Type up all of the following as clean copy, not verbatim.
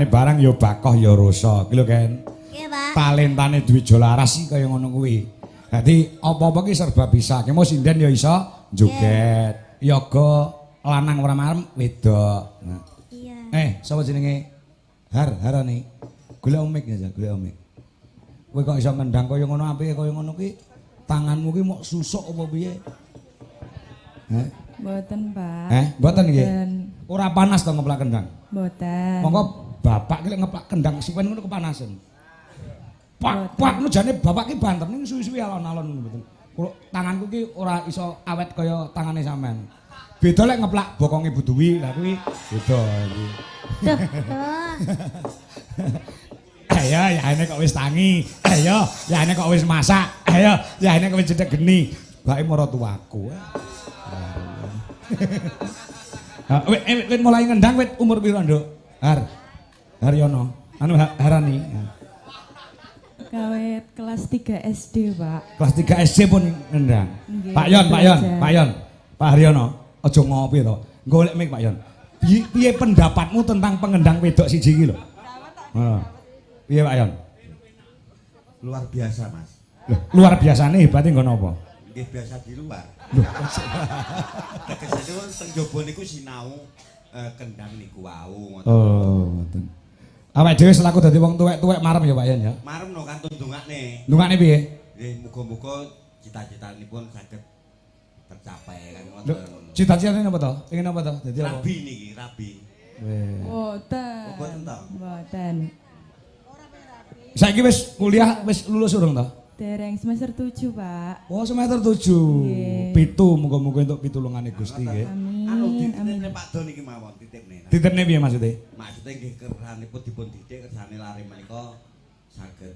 Talentane barang ya bakoh ya rasa. Ki lho Ken. Iya, Pak. Talentane Dwi Jolaras iki kaya ngono kuwi. Dadi apa-apa ki serba bisa. Ki mau sinden ya iso joget. Yoga lanang ora marem wedok. Iya. Sapa jenenge? Harane. Golek omik ya, golek omik. Kowe kok iso ngendang kaya ngono apike kaya ngono ki? Tanganmu ki mok susuk apa piye? Mboten, Pak. Mboten nggih. Ora panas to ngeplak kendang? Mboten. Monggo bapak ki lek ngeplak kendang suwen ngono kepanasan. Pak nu jane bapak ki banter ning suwi-suwi alon-alon ngono mboten. Kulo tanganku ki ora iso awet kaya tangane sampean. Beda lek ngeplak bokonge Bu Duwi, lah kuwi beda iki. Duh. Ayo, ya ini kok wis tangi. Ayo, ya ini kok wis masak. Ayo, ya ini kok wis cedek geni. Bake mara tuaku. Wit mulai ngendang wit umur piro, Nduk? Haryono. Anu Harani. Kawet kelas 3 SD, Pak. Kelas 3 SD pun ngendang. Nggih, Pak Yon. Pak Haryono, aja ngopi to. Golek mik Pak Yon. Piye pendapatmu tentang pengendang wedok siji iki lho? Heeh. Piye Pak Yon? Luar biasa, Mas. Loh, luar biasane hebate nggon apa? Nggih biasa di luar. Loh, Tegesane wong teng jaba niku sinau kendang niku wau ngoten. oh, ngoten. Awake dhewe selaku dadi wong tuwek-tuwek marem ya Pak Yon ya. Marem no kantun ndongakne. Ndungane piye? Nggih muga-muga cita-citanipun saged tercapai kan Lho, ngoten. cita-citane apa to? Pengen apa to? Dadi apa? Rabi niki, rabi. Mboten. Mboten to? Mboten. Saiki wis kuliah wis lulus urung to? Dereng semester 7, Pak. Oh, semester 7. Nggih. 7 muga-muga entuk pitulungane Gusti nggih. Anu Amin. dititipne Pak Don iki mawon titipne. Titipne piye maksudnya? Maksudnya nggih kersanipun dipun didik kersane lare menika saged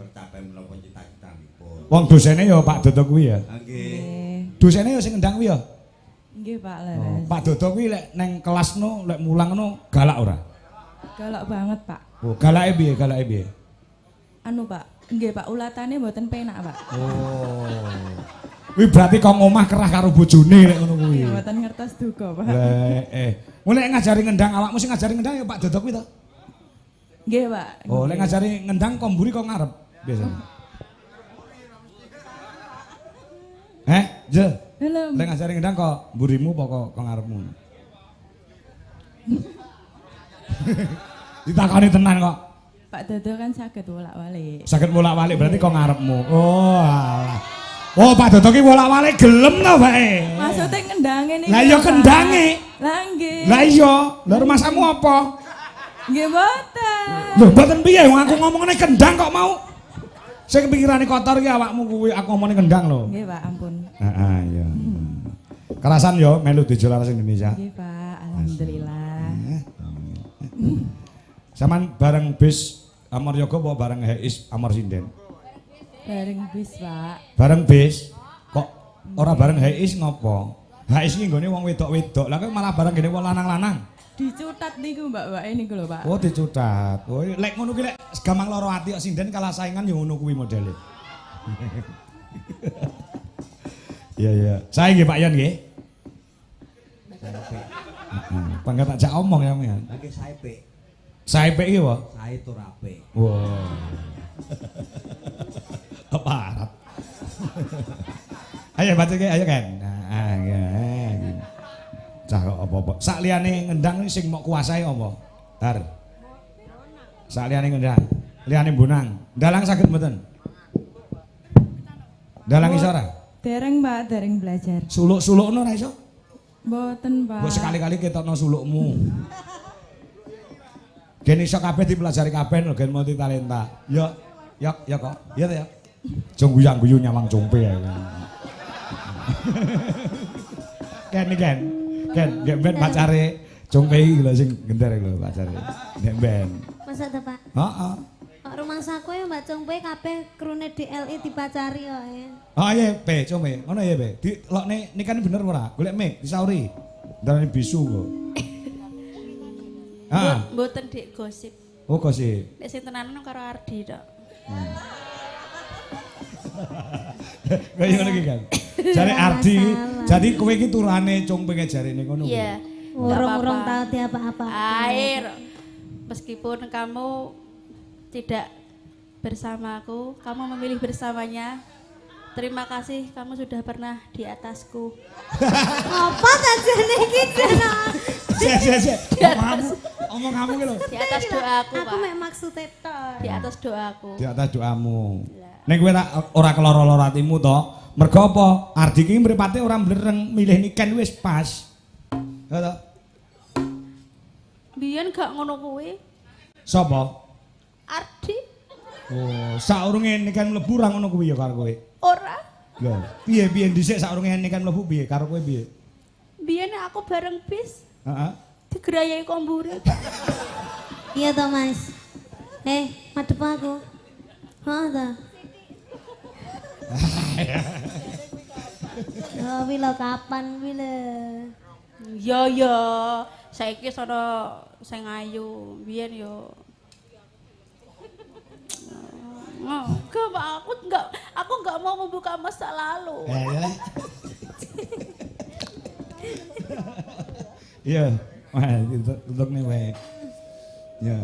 tercapai menapa cita-citanipun. Wong dosene ya Pak Dodo kuwi ya. Nggih. Nggih. Dosene ya sing ngendang kuwi ya. Nggih, Pak, Oh, leres. Pak Dodo kuwi lek neng kelas no lek mulang no galak ora? Galak banget, Pak. Oh, galake piye? Galake piye? Anu, Pak. Nggih, Pak, ulatane mboten penak, Pak. Oh. Kuwi berarti kok ngomah kerah karo bojone lek ngono kuwi. Nggih, mboten ngertos duka, Pak. Mulai ngajari ngendang awakmu sing ngajari ngendang ya Pak Dodo kuwi to? Nggih, Pak. Oh, lek ngajari ngendang kok mburi kok ngarep biasanya. Je. Halo. Lek ngajari ngendang kok mburimu apa kok ngarepmu? Ditakoni tenan kok. Pak Dodo kan saged bolak-balik. Saged bolak-balik berarti kok ngarepmu. Oh, alah. Oh, Pak Dodo ki bolak-balik gelem to, Pak. Maksudnya ngendange niki. Lah iya Pak. kendange. Lah nggih. Lah iya, lha rumasamu apa? Nggih mboten. Lho, mboten piye wong aku ngomongane kendang kok mau. Sing pikirane kotor ki awakmu kuwi aku ngomongane kendang lho. Nggih, Pak, ampun. Heeh, iya. Kerasan yo melu Dijolaras Indonesia. Nggih, Pak. Alhamdulillah. Saman bareng bis Amor Yoga apa bareng Heis Amor Sinden? Bareng bis, Pak. Bareng bis. Kok ora bareng Heis ngopo? Heis iki nggone wong wedok-wedok. Lah kok malah bareng gene wong lanang-lanang. Dicutat niku Mbak niku lho, Pak. Oh, dicutat. Oh, lek ngono ki lek gampang loro ati kok sinden kalah saingan ya ngono kuwi modele. Iya, iya. Saya nggih Pak Yon nggih. Pangkat tak jak omong ya, men. Nggih saepe. Saepe iki apa? Sae tur apik. Wah. Apa Arab? Ayo baca ke, ayo kan. Nah, ya. Cah kok apa-apa. Sak liyane ngendang sing mok kuasai apa? Har. Sak liyane ngendang, liyane bonang. Dalang saged mboten? Dalang iso ora? Dereng, Pak, dereng belajar. Suluk-sulukno ora iso? Mboten, Pak. Mbok sekali-kali ketokno sulukmu. Gen iso kabeh dipelajari kabeh lho gen multi talenta. Ya, ya kok. Iya ta ya. Jong guyang-guyu nyawang compe ya. Ken. Gen ben pacare compe iki lho sing gender lho pacare. Nek ben. Masa ta, Pak? Heeh. Kok rumah saku ya Mbak Congpe kabeh krune DLI dipacari kok ya. Oh iya, Pe, compe. Ngono ya, Pe. Dilokne nikane bener ora? Golek mik disauri. Darane bisu kok. Heeh. Mboten Dik gosip. Oh, gosip. Nek sing tenanan karo Ardi tok. Kayak ngono iki kan. Jare Ardi, jadi kowe iki turane Congpe jarene ngono. Iya. Urung-urung tau di apa-apa. Air. Meskipun kamu tidak bersamaku, kamu memilih bersamanya. Terima kasih kamu sudah pernah di atasku. Apa sajane iki jana? Omong kamu ki lho. Di atas doaku, Aku Pak. mek maksude tok. Di atas doaku. Di atas doamu. Nek kowe ora keloro-loro atimu to, mergo apa? Ardi ki mripate ora blereng milih niken wis pas. Ya to? Biyen gak ngono kuwi. Sapa? Ardi Oh, saurunge niken mlebu ra ngono kuwi ya karo kowe. ora. Lho, piye dhisik saurunge niken mlebu piye karo kowe piye? Biyen aku bareng bis Heeh. digerayai kombure. Iya toh Mas. Madep aku. Toh. Oh, wilo kapan wilo? Ya, saiki sono sing ayu, biyen yo. Enggak, Pak, aku enggak mau membuka masa lalu. Ya. Iya, wah tutuk nih wae. Ya.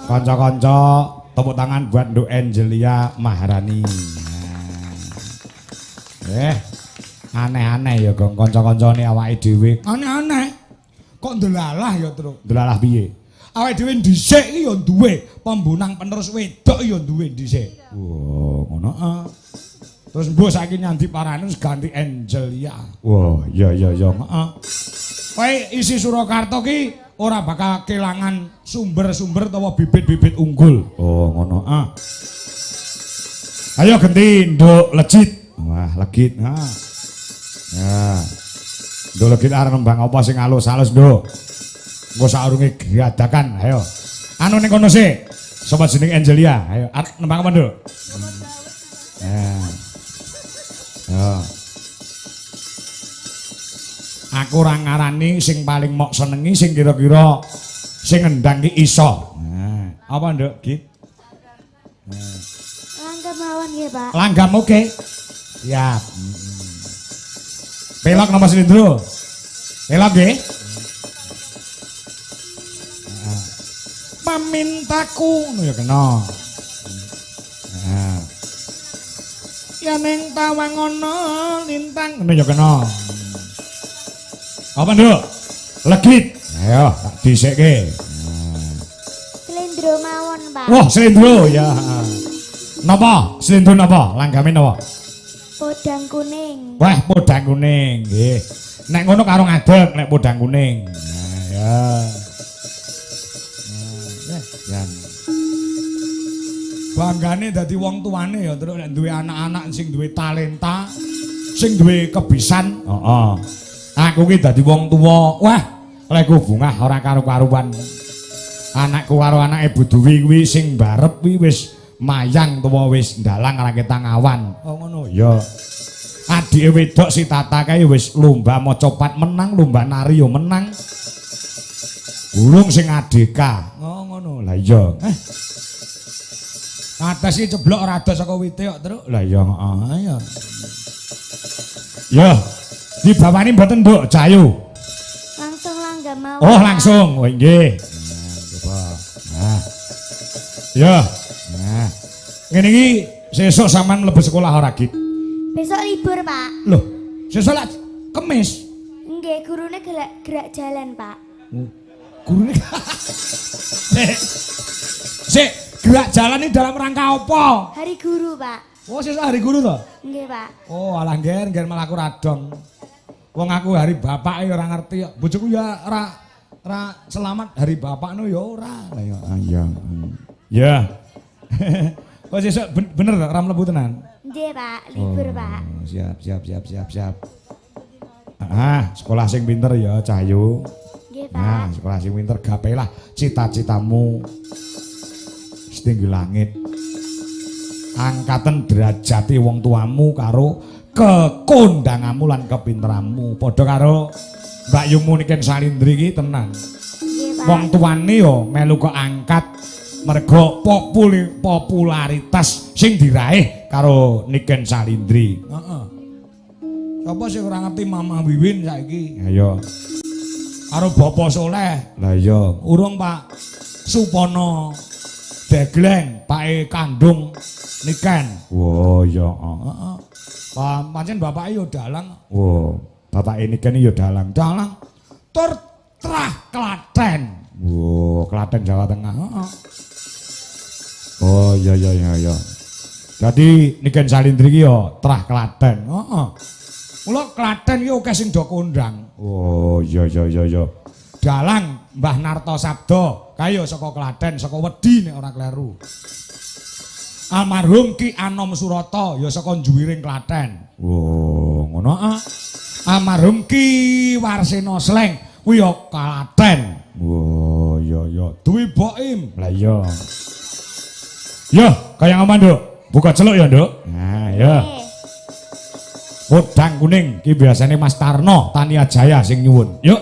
Kanca-kanca tepuk tangan buat Nduk Angelia Maharani. Aneh-aneh ya Gong kanca-kancane awake dhewe. Aneh-aneh. Kok ndelalah ya terus. Ndelalah piye? Awake dhewe dhisik iki ya duwe pembunang penerus wedok ya duwe dhisik. Wah, ngono ah. Terus mbok saiki nyandi parane ganti Angelia. Wah, iya heeh. Kowe isi Surakarta ki ora bakal kelangan sumber-sumber utawa bibit-bibit unggul. Oh, ngono ah. Ayo genti Nduk Legit. Wah, Legit. Ha. Ya. Nduk Legit arep nembang apa sing alus-alus, Nduk? Engko saurunge diadakan, ayo. Anu ning kono sik. Sapa jeneng Angelia? Ayo, arep nembang apa, Nduk? Ya. Ya. Aku ora ngarani sing paling mok senengi sing kira-kira sing ngendang ki iso. Nah, apa Nduk, Git? Langgam mawon nggih, Pak. Langgam oke. Siap. Pelok nomor silindro. Pelok nggih. Pamintaku ngono ya kena. Nah. Ya ning tawang ana lintang ngono ya kena. Apa Nduk? Legit. Ayo, tak dhisikke. Slendro mawon, Pak. Wah, slendro ya. Napa? Slendro napa? Langgame napa? Podang kuning. Wah, podang kuning nggih. Nek ngono karo ngadeg nek podang kuning. Nah, ya. Nah, ya. Banggane dadi wong tuane ya terus nek duwe anak-anak sing duwe talenta, sing duwe kebisan. Heeh. Aku ki dadi wong tuwa. Wah, leku bungah ora karo-karuan. Anakku karo anake Bu Duwi kuwi sing barep kuwi wis mayang tuwa wis ndalang ora ketang awan. Oh ngono. Ya. Adike wedok si Tata kae wis lomba maca menang, lomba nari yo menang. Burung sing adeka. Oh ngono. Lah iya. Atas iki ceblok rada saka wite kok, Truk. Lah ya heeh ya. Ya, dibawani mboten, Nduk, Cayu. Langsung langgam mau. Oh, langsung. Oh, nggih. Nah, coba. Nah. Ya. Nah. Ngene iki sesuk sampean mlebu sekolah ora, Git? Besok libur, Pak. Loh, sesuk lak Kemis. Nggih, gurune gerak jalan, Pak. Gurune. Sik, gerak jalan ini dalam rangka apa? Hari guru, Pak. Oh, sesuk hari guru to? Nggih, Pak. Oh, alah nggen malah aku radong. Wong aku hari bapak ya ora ngerti kok. Bojoku ya ora selamat hari bapakno ya ora. Lah ya iya. Ya. Oh, sesuk bener to ora mlebu tenan? Nggih, Pak. Libur, Pak. Siap. Ah, sekolah sing pinter ya, Cahyu. Nggih, Nah, Pak. sekolah sing pinter gapailah cita-citamu setinggi langit. Angkaten derajati wong tuamu karo kekondanganmu lan kepinteranmu. Padha karo Mbak Yumu Niken Salindri iki tenan. Nggih, Pak. Wong tuane yo melu keangkat merga popularitas sing diraih karo Niken Salindri. Heeh. Sapa sing ora ngerti Mama Wiwin saiki? Ayo. Karo Bapak Soleh. Lah iya, urung Pak Supono Degleng, Pak kandung Niken. Wo ya heeh. Pancen bapake yo dalang. Wo, bapake Niken yo dalang. Dalang tur trah Klaten. Wo, Klaten Jawa Tengah. Heeh. Oh iya. Jadi Niken Salindri iki yo trah Klaten. Heeh. Mula Klaten iki akeh sing do kondang. Oh iya. Dalang Mbah Narto Sabdo kaya saka Klaten, saka Wedi nek ora kleru. Almarhum Ki Anom Surata ya saka Njuwiring Klaten. Oh, ngono ah. Almarhum Ki Warsena Sleng kuwi ya Klaten. Oh, iya. Duwi Boim. Lah iya. Yo, kaya ngaman, Nduk. Buka celuk ya, Nduk. Nah, ya. Wedang kuning ki biasane Mas Tarno Tania Jaya sing nyuwun. Yuk.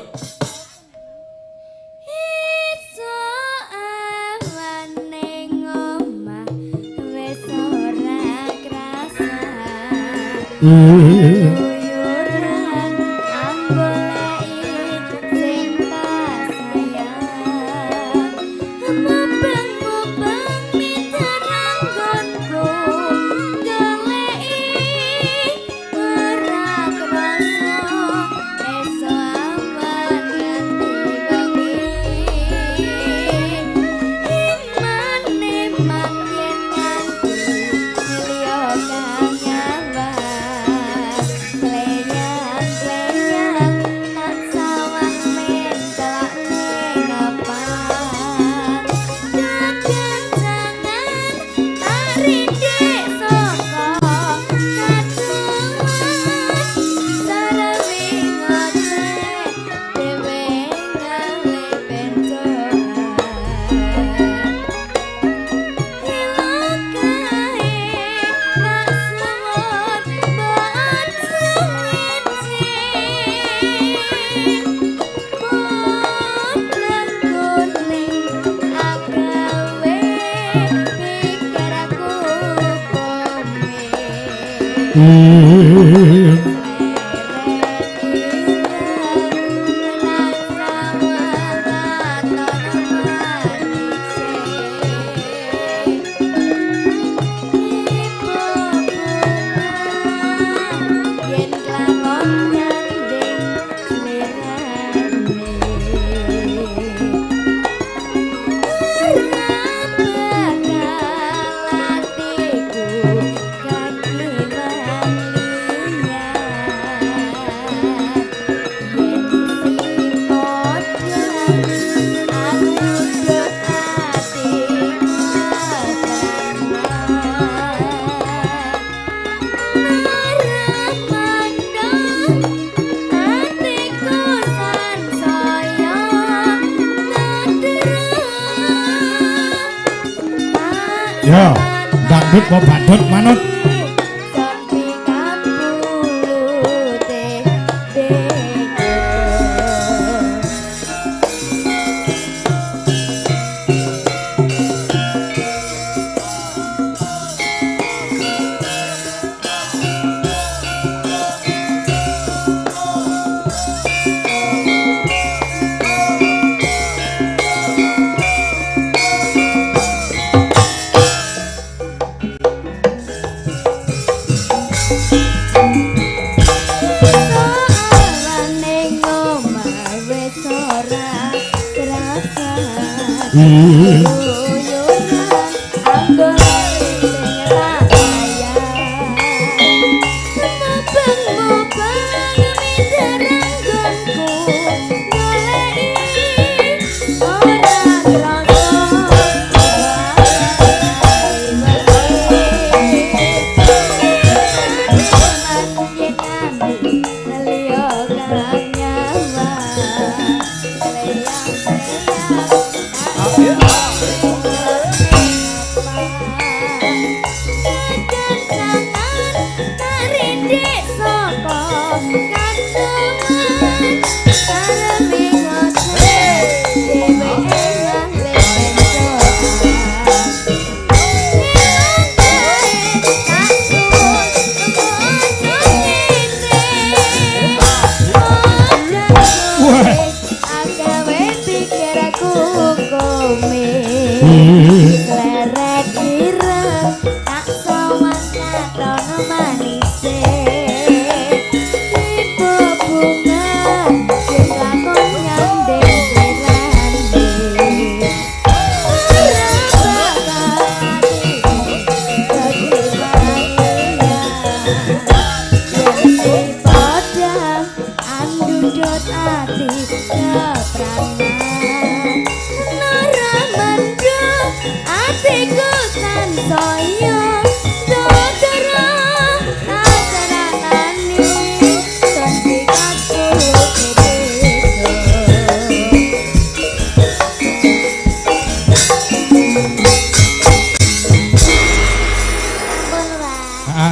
Ya, dangdut mau badut manut.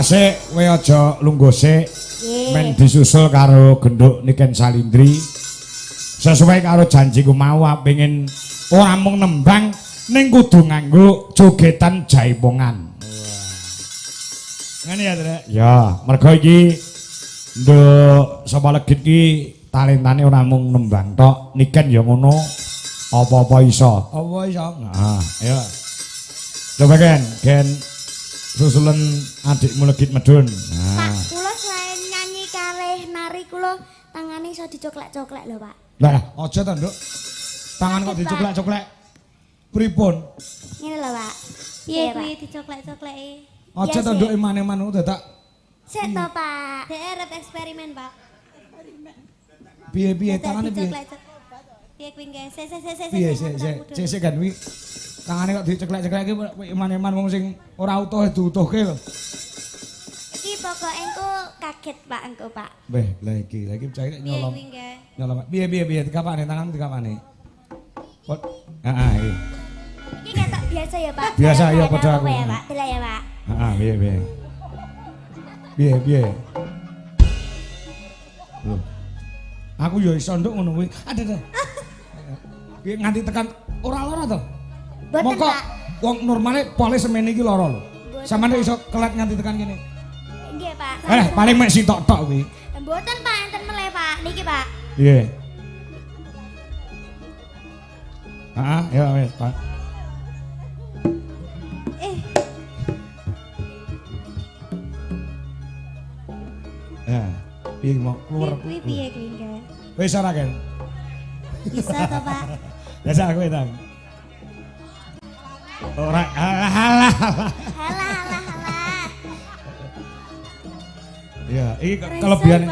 Sik, kowe aja lungguh sik. Men disusul karo genduk Niken Salindri. Sesuai karo janjiku mau pengen ora mung nembang ning kudu nganggo jogetan jaipongan. Ngene ya, Trek. Ya, mergo iki nduk sapa legit iki talentane ora mung nembang tok, Niken ya ngono. Apa-apa iso. Apa iso? Nah, ya. Coba Gen susulan adikmu legit medun. Pak, kula selain nyanyi kalih nari kula tangane iso dicoklek-coklek lho, Pak. Lah, aja to, Nduk. Tangan kok dicoklek-coklek. Pripun? Ngene lho, Pak. Piye kuwi dicoklek-cokleki? Aja to, Nduk, iman-iman dadak. Sik to, Pak. Dek arep eksperimen, Pak. Piye tangane piye? Piye kuwi nggih? Piye kan kuwi. Tangane kok diceklek-ceklek iki iman-iman wong sing ora utuh diutuhke lho. Iki pokoke engko kaget, Pak, engko, Pak. Beh, lah iki cah nyolong. Piye kuwi nggih? Nyolong. Piye dikapane tangan dikapane. Kok heeh iki. Iki ketok biasa ya, Pak. Biasa ya padha aku. Ya, Pak. Delok ya, Pak. Heeh, piye. Lho. Aku ya iso nduk ngono kuwi. Ada. Piye nganti tekan ora lara to? Boten, Moko Pak. wong normale pole semene iki lara lho. Samane iso kelet nganti tekan kene. Nggih, Pak. Paling mek sitok-tok kuwi. Mboten, Pak, enten meleh, Pak. Niki, Pak. Piye? Heeh, ya wis, Pak. Ya, piye mau keluar. Kuwi piye kuwi nggih? Wis ora kan? Bisa to, Pak? Biasa aku itu. Ora alah. Halah. Ya, iki kelebihan.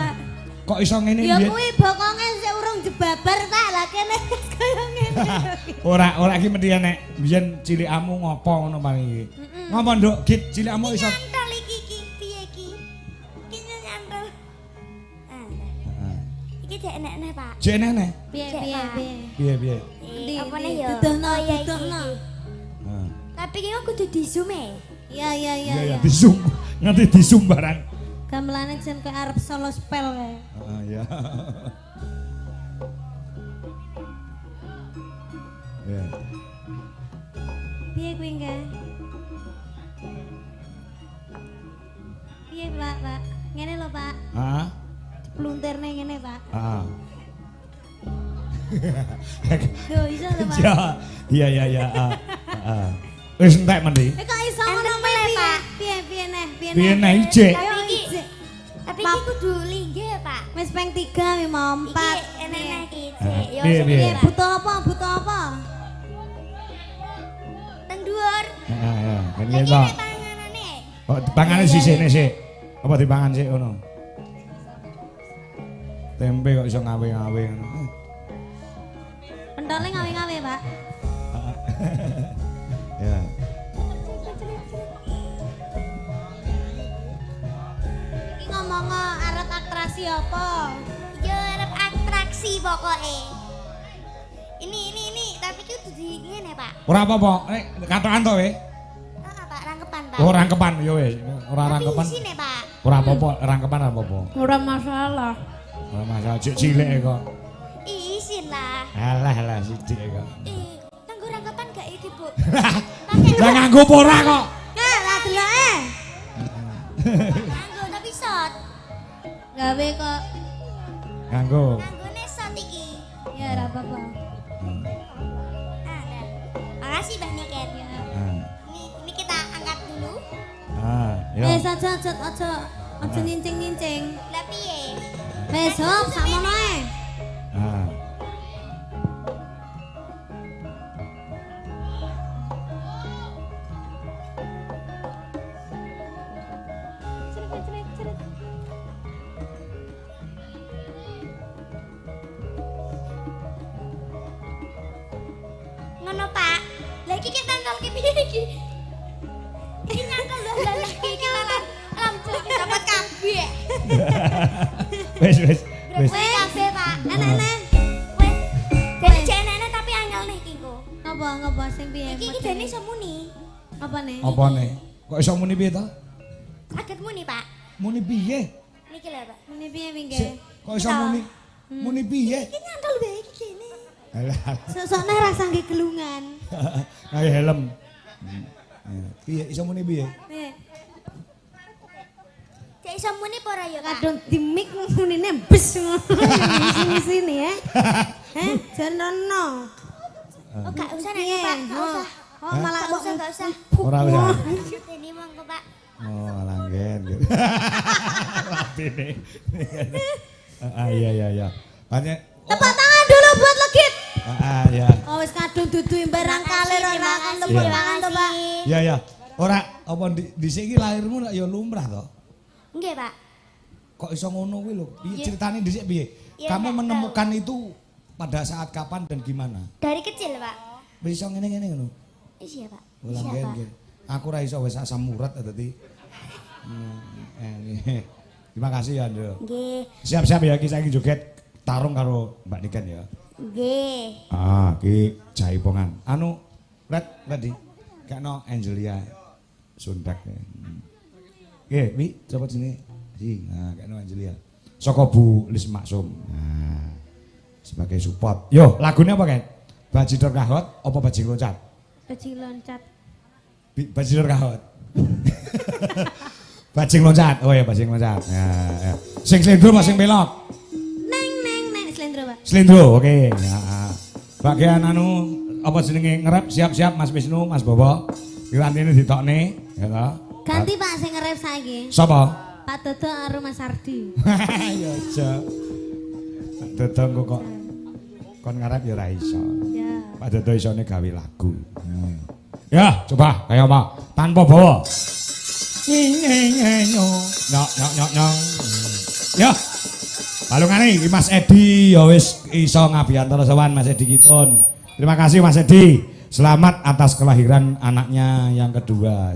Kok iso ngene Ya piye? kuwi bokonge sik urung jebabar, Pak. Lah kene kaya ngene. Ora iki mesti nek biyen cilikamu ngopo ngono paling iki. Ngopo Nduk, Git cilikamu iso. Nyantol iki piye iki? Iki nyantol. Iki jek enek-enek, Pak. Jek nene. Piye. Piye. Apa nih ya? Dudono, Oh, iya, iki. dudono. Tapi iki kudu di zoom e. Iya. Iya, di zoom. Nganti di zoom barang. Gamelane jen koyo arep solo spell kae. Iya. Ya. Piye kuwi nggih? Piye, Pak? Ngene lho, Pak. Heeh. Pluntirne ngene, Pak. Heeh. Lho, iso lho, Pak. Iya. Heeh. Wis entek mendhi. Kok iso ngono Enten meleh, Pak. Piye neh? Piye neh ijek? Tapi iki kudu linggih, Pak. Wis ping 3 mau 4. Iki enek-enek iki. Piye? Butuh apa? dhuwur. Heeh, ya. Ben Lagi gitu. nek panganane. Kok dipangane sisine sik. Apa dipangan sik ngono? Tempe kok iso ngawe-ngawe ngono. Pentole ngawe-ngawe, Pak. Ya. Iki ngomong arep atraksi apa? Yo arep atraksi pokoke. Ini tapi ki kudu di ngene, Pak. Ora apa-apa, nek katokan to we. Heeh, Pak, rangkepan, Pak. Oh, rangkepan ya wis. Ora rangkepan. Tapi isine, Pak. Ora apa-apa, rangkepan ora apa-apa. Ora masalah. Ora masalah cek cilik kok. Isin lah. Alah sithik kok. Kanggo rangkepan gak iki, Bu? Lah nganggo apa ora kok? Nah, lah deloke. Kanggo tapi shot. Gawe kok. Nganggo. Kanggone shot iki. Ya ora apa-apa. Ah, dah. Makasih Mbak Niken. Ah. Ini kita angkat dulu. Ya. Aja nyincing-nyincing. Lah piye? Wis hop sakmono ae. Ah. Ngono, Pak. Lah iki kita nol ki piye iki? Iki nyangkal lah iki kenalan. Alhamdulillah dapat kabeh. Wis. Wis kabeh, Pak. Enak-enak. Wis. Jadi jek enak tapi angel nih iki kok. Ngapa sing piye? Iki dene iso muni. Apa nih? Apa nih? Kok iso muni piye to? Saged muni, Pak. Muni piye? Niki lho, Pak. Muni piye Sik, pinggir? kok iso muni? Muni piye? Iki nyantol wae iki kene. Alah. Sosokne rasa nggih gelungan. Kayak helm. Piye iso muni piye? Nih, Cek iso muni apa ora ya, Pak? kadung di mic munine bes ngono di sini ya. Jenono. Oh, gak usah nek, Piye? Pak. Gak usah. Oh, malah Gak usah, gak usah. Ora usah. Ini monggo, Pak. Oh, langgen gitu. Rapine. Iya. Banyak. Tepuk tangan dulu buat Legit. Ya. Oh wis kadung dudu imbarang kalir ora Terima tepuk kasih. tangan to, Pak. Ya. Ora apa dhisik iki lahirmu ya lumrah to? Nggih, Pak. Kok iso ngono kuwi lho? Piye ceritane dhisik piye? Ya, Kamu enggak menemukan itu pada saat kapan dan gimana? Dari kecil, Pak. Wis iso ngene-ngene ngono. Iya, Pak. Ulang Iya, Pak. gen. Aku ra iso wis asam urat dadi. Terima kasih ya, Ndro. Nggih. Siap-siap ya, iki saiki joget tarung karo Mbak Niken ya. Nggih. Ki jaipongan. Anu, ready. Kekno Angelia Sundak. Nggih, Wi, coba sini. Nah, kekno Angelia. Saka Bu Lis Maksum. Nah, sebagai support. Yo, lagunya apa, Ken? Bajidor Kahot apa Bajing Loncat? Bajing loncat. Bajidor Kahot. Bajing Loncat. Oh ya, Bajing Loncat. Ya. Sing slendro apa sing belok? Neng slendro, Pak. Slendro, oke. Ya. Bagian anu apa jenenge ngerep siap-siap Mas Wisnu, Mas Bobo. Pirantine ditokne, ya toh. Ganti Pak sing ngerep saiki. Sapa? Pak Dodo karo Mas Ardi. Ya aja. Pak Dodo kok kon ngarep ya ora iso. Ya. Pak Dodo isone gawe lagu. Ya, coba kayak apa? Tanpa bawa. Nyok. Ya. Balungane iki Mas Edi ya wis iso ngabiantara sowan Mas Edi Kitun. Terima kasih Mas Edi. Selamat atas kelahiran anaknya yang kedua.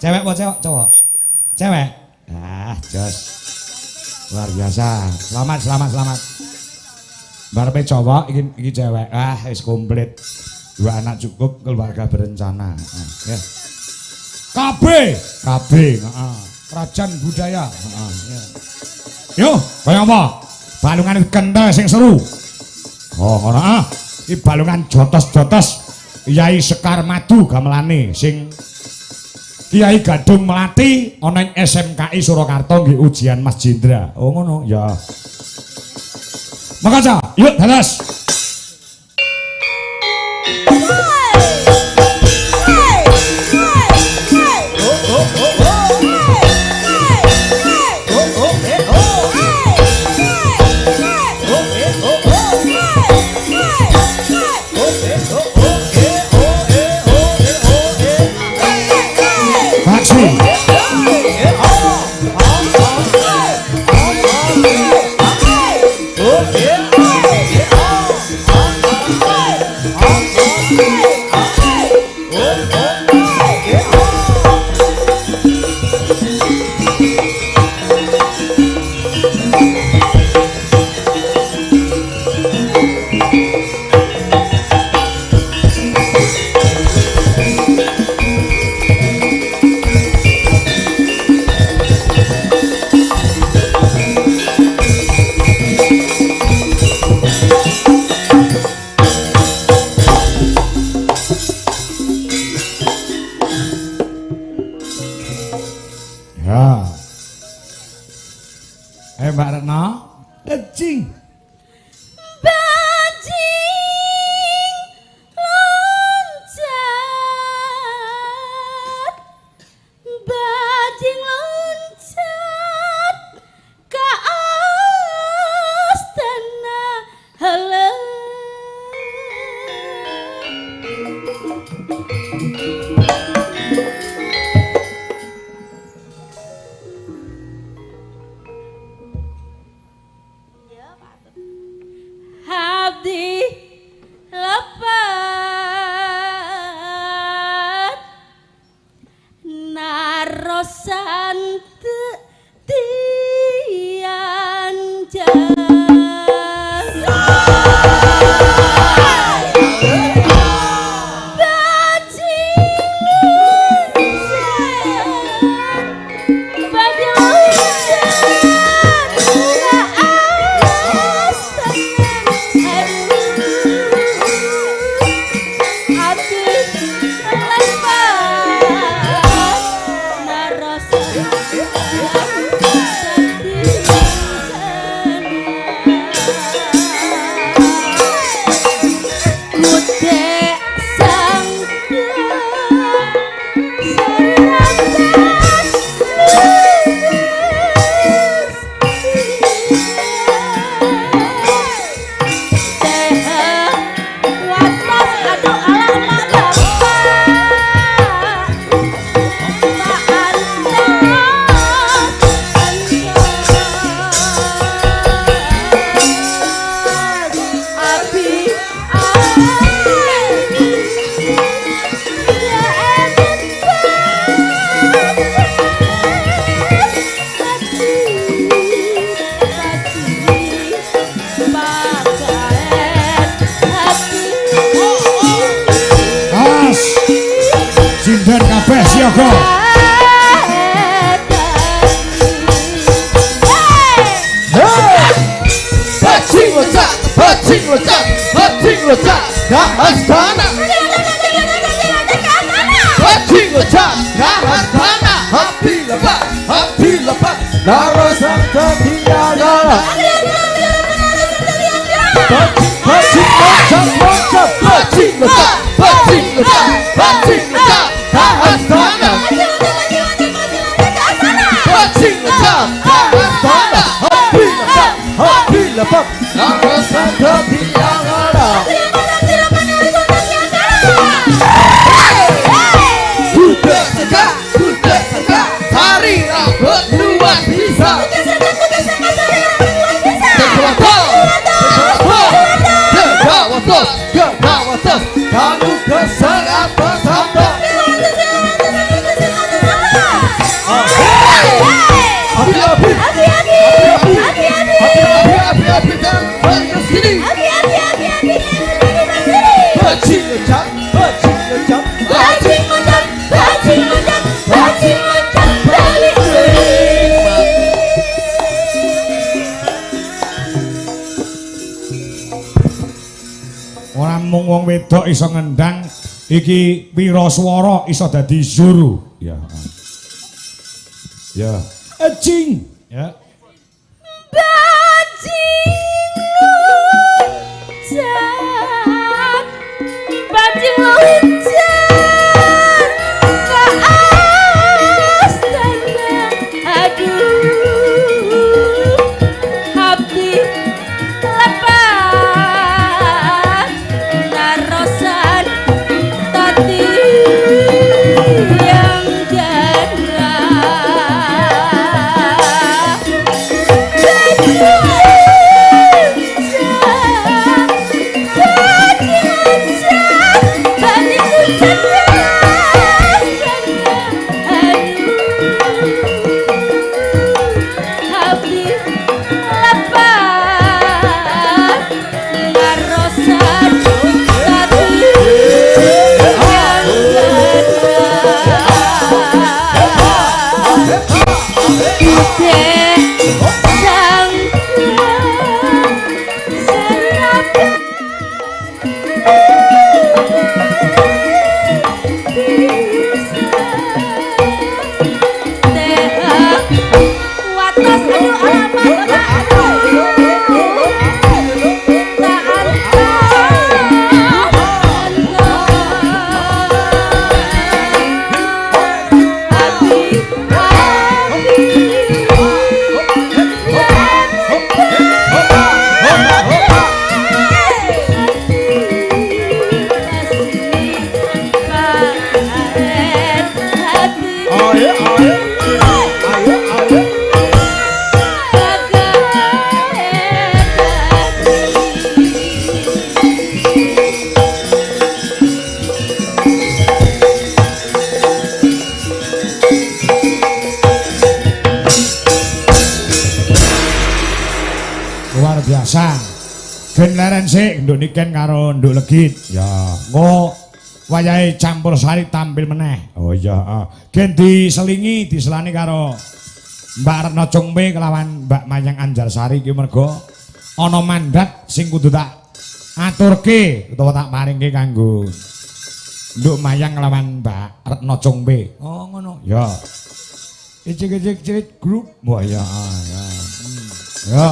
Cewek apa cowok? Cewek. Jos. Luar biasa. Selamat. Barepe cowok iki cewek. Wis komplit. 2 anak cukup, keluarga berencana. Ya. KB, heeh. Kerajaan budaya, heeh. Ya. Yo, kaya apa? Balungan kenthel sing seru. Oh, ora ah. Iki balungan jotos-jotos Kyai Sekar Madu gamelane sing Kiai Gadung Melati ana ing SMKI Surakarta nggih ujian Mas Jendra. Oh ngono, ya. Makaca, yuk dados. Mbak Retno. Ejing. Bajing loncat, bajing loncat ke astana halang. Abdi lepat narosan tian Sinden kabeh siaga. Bajing loncat, bajing loncat, bajing loncat, ke astana. Bajing loncat, ke astana. Hati lepas, narosan tertinggal. Bajing loncat, loncat, bajing loncat, bajing loncat, bajing loncat, ke astana. Bajing loncat, ke astana. Hati lepas, narosan tertinggal. Kuda tegak, tarik rambut luar bisa. Gegawatos, kamu kesel apa sampai? Api-api, jangan ke sini. Bajing loncat, bajing loncat, bajing loncat, bajing loncat, bajing loncat, balik. Ora mung wong wedok iso ngendang, iki wiraswara iso dadi zuru. Ya. Ya. Ejing. Ya. Bajing loncat ke astana. Aduh, hati lepas narosan tati yang jana. Luar biasa. Ben leren sik nduk niken karo nduk legit. Ya, engko wayahe campur sari tampil meneh. Oh iya, gen diselingi diselani karo Mbak Retno Cungpe kelawan Mbak Mayang Anjarsari iki mergo ana mandat sing kudu tak aturke utawa tak paringke kanggo nduk Mayang kelawan Mbak Retno Cungpe. Oh ngono. Ya. Icik-icik grup. Wah ya, ya. Ya.